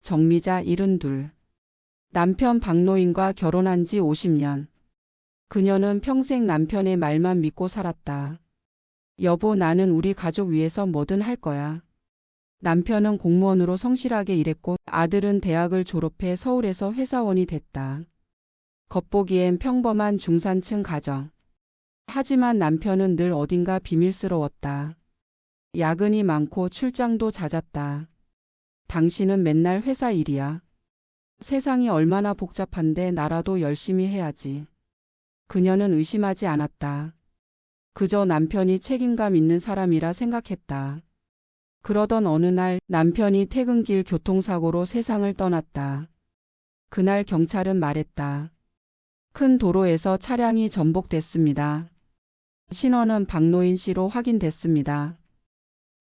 정미자 72. 남편 박노인과 결혼한 지 50년. 그녀는 평생 남편의 말만 믿고 살았다. 여보, 나는 우리 가족 위해서 뭐든 할 거야. 남편은 공무원으로 성실하게 일했고 아들은 대학을 졸업해 서울에서 회사원이 됐다. 겉보기엔 평범한 중산층 가정. 하지만 남편은 늘 어딘가 비밀스러웠다. 야근이 많고 출장도 잦았다. 당신은 맨날 회사 일이야. 세상이 얼마나 복잡한데 나라도 열심히 해야지. 그녀는 의심하지 않았다. 그저 남편이 책임감 있는 사람이라 생각했다. 그러던 어느 날 남편이 퇴근길 교통사고로 세상을 떠났다. 그날 경찰은 말했다. 큰 도로에서 차량이 전복됐습니다. 신원은 박노인 씨로 확인됐습니다.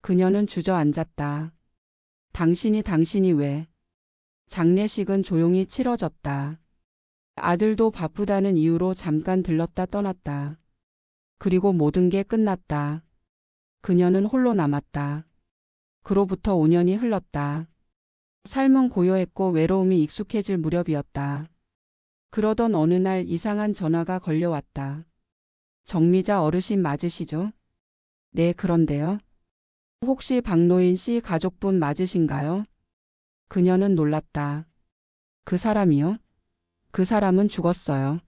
그녀는 주저앉았다. 당신이 왜? 장례식은 조용히 치러졌다. 아들도 바쁘다는 이유로 잠깐 들렀다 떠났다. 그리고 모든 게 끝났다. 그녀는 홀로 남았다. 그로부터 5년이 흘렀다. 삶은 고요했고 외로움이 익숙해질 무렵이었다. 그러던 어느 날 이상한 전화가 걸려왔다. 정미자 어르신 맞으시죠? 네, 그런데요. 혹시 박노인 씨 가족분 맞으신가요? 그녀는 놀랐다. 그 사람이요? 그 사람은 죽었어요.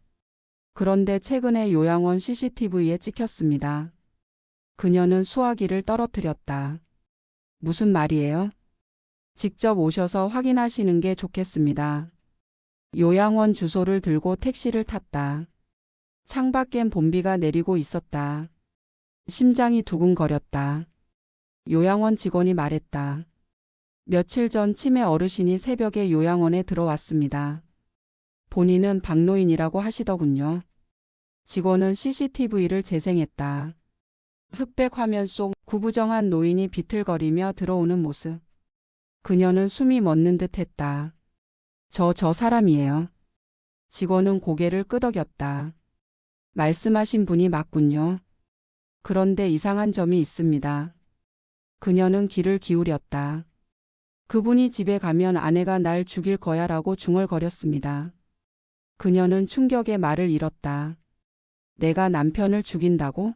그런데 최근에 요양원 CCTV에 찍혔습니다. 그녀는 수화기를 떨어뜨렸다. 무슨 말이에요? 직접 오셔서 확인하시는 게 좋겠습니다. 요양원 주소를 들고 택시를 탔다. 창밖엔 봄비가 내리고 있었다. 심장이 두근거렸다. 요양원 직원이 말했다. 며칠 전 치매 어르신이 새벽에 요양원에 들어왔습니다. 본인은 박노인이라고 하시더군요. 직원은 CCTV를 재생했다. 흑백 화면 속 구부정한 노인이 비틀거리며 들어오는 모습. 그녀는 숨이 멎는 듯 했다. 저 사람이에요. 직원은 고개를 끄덕였다. 말씀하신 분이 맞군요. 그런데 이상한 점이 있습니다. 그녀는 귀를 기울였다. 그분이 집에 가면 아내가 날 죽일 거야 라고 중얼거렸습니다. 그녀는 충격에 말을 잃었다. 내가 남편을 죽인다고?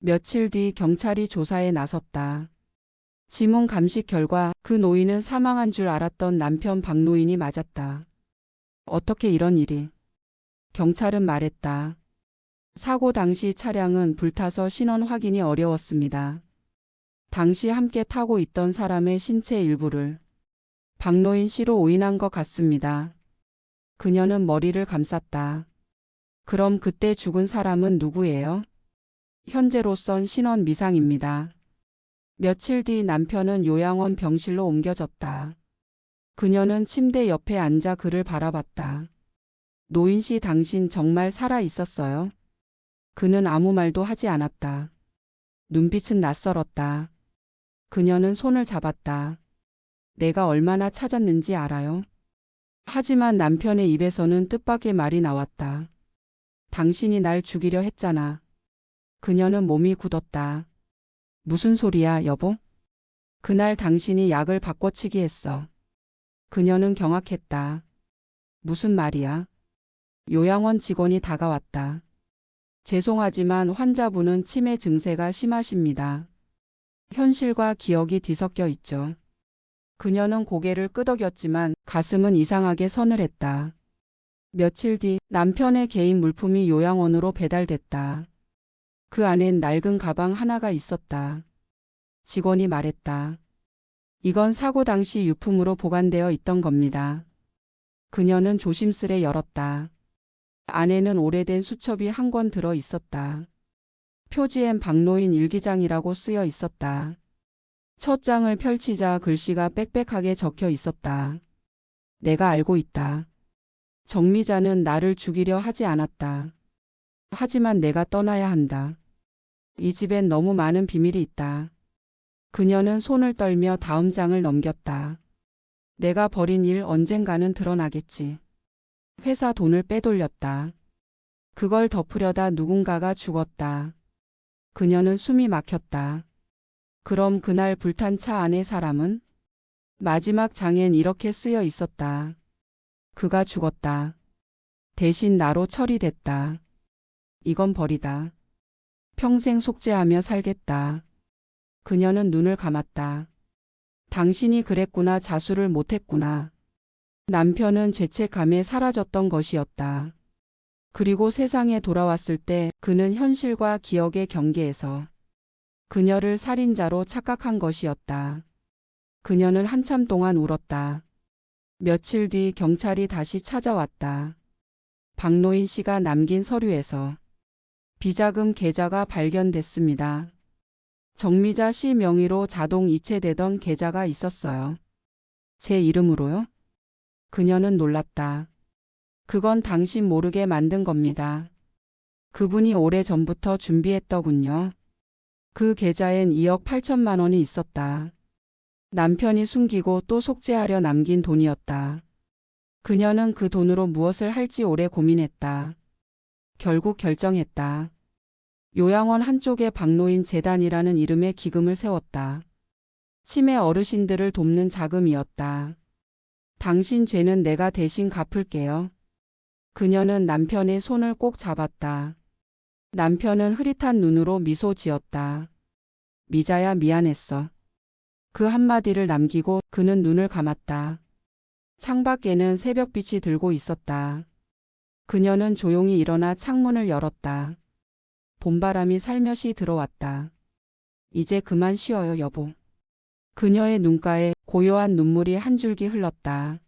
며칠 뒤 경찰이 조사에 나섰다. 지문 감식 결과 그 노인은 사망한 줄 알았던 남편 박노인이 맞았다. 어떻게 이런 일이? 경찰은 말했다. 사고 당시 차량은 불타서 신원 확인이 어려웠습니다. 당시 함께 타고 있던 사람의 신체 일부를 박노인 씨로 오인한 것 같습니다. 그녀는 머리를 감쌌다. 그럼 그때 죽은 사람은 누구예요? 현재로선 신원 미상입니다. 며칠 뒤 남편은 요양원 병실로 옮겨졌다. 그녀는 침대 옆에 앉아 그를 바라봤다. 노인 씨, 당신 정말 살아 있었어요? 그는 아무 말도 하지 않았다. 눈빛은 낯설었다. 그녀는 손을 잡았다. 내가 얼마나 찾았는지 알아요? 하지만 남편의 입에서는 뜻밖의 말이 나왔다. 당신이 날 죽이려 했잖아. 그녀는 몸이 굳었다. 무슨 소리야, 여보? 그날 당신이 약을 바꿔치기 했어. 그녀는 경악했다. 무슨 말이야? 요양원 직원이 다가왔다. 죄송하지만 환자분은 치매 증세가 심하십니다. 현실과 기억이 뒤섞여 있죠. 그녀는 고개를 끄덕였지만 가슴은 이상하게 서늘했다. 며칠 뒤 남편의 개인 물품이 요양원으로 배달됐다. 그 안엔 낡은 가방 하나가 있었다. 직원이 말했다. 이건 사고 당시 유품으로 보관되어 있던 겁니다. 그녀는 조심스레 열었다. 안에는 오래된 수첩이 한 권 들어 있었다. 표지엔 박노인 일기장이라고 쓰여 있었다. 첫 장을 펼치자 글씨가 빽빽하게 적혀 있었다. 내가 알고 있다. 정미자는 나를 죽이려 하지 않았다. 하지만 내가 떠나야 한다. 이 집엔 너무 많은 비밀이 있다. 그녀는 손을 떨며 다음 장을 넘겼다. 내가 벌인 일 언젠가는 드러나겠지. 회사 돈을 빼돌렸다. 그걸 덮으려다 누군가가 죽었다. 그녀는 숨이 막혔다. 그럼 그날 불탄 차 안의 사람은? 마지막 장엔 이렇게 쓰여 있었다. 그가 죽었다. 대신 나로 처리됐다. 이건 벌이다. 평생 속죄하며 살겠다. 그녀는 눈을 감았다. 당신이 그랬구나. 자수를 못했구나. 남편은 죄책감에 사라졌던 것이었다. 그리고 세상에 돌아왔을 때 그는 현실과 기억의 경계에서 그녀를 살인자로 착각한 것이었다. 그녀는 한참 동안 울었다. 며칠 뒤 경찰이 다시 찾아왔다. 박노인 씨가 남긴 서류에서 비자금 계좌가 발견됐습니다. 정미자 씨 명의로 자동 이체되던 계좌가 있었어요. 제 이름으로요? 그녀는 놀랐다. 그건 당신 모르게 만든 겁니다. 그분이 오래전부터 준비했더군요. 그 계좌엔 2억 8천만 원이 있었다. 남편이 숨기고 또 속죄하려 남긴 돈이었다. 그녀는 그 돈으로 무엇을 할지 오래 고민했다. 결국 결정했다. 요양원 한쪽에 박노인 재단이라는 이름의 기금을 세웠다. 치매 어르신들을 돕는 자금이었다. 당신 죄는 내가 대신 갚을게요. 그녀는 남편의 손을 꼭 잡았다. 남편은 흐릿한 눈으로 미소 지었다. 미자야, 미안했어. 그 한마디를 남기고 그는 눈을 감았다. 창밖에는 새벽빛이 들고 있었다. 그녀는 조용히 일어나 창문을 열었다. 봄바람이 살며시 들어왔다. 이제 그만 쉬어요, 여보. 그녀의 눈가에 고요한 눈물이 한 줄기 흘렀다.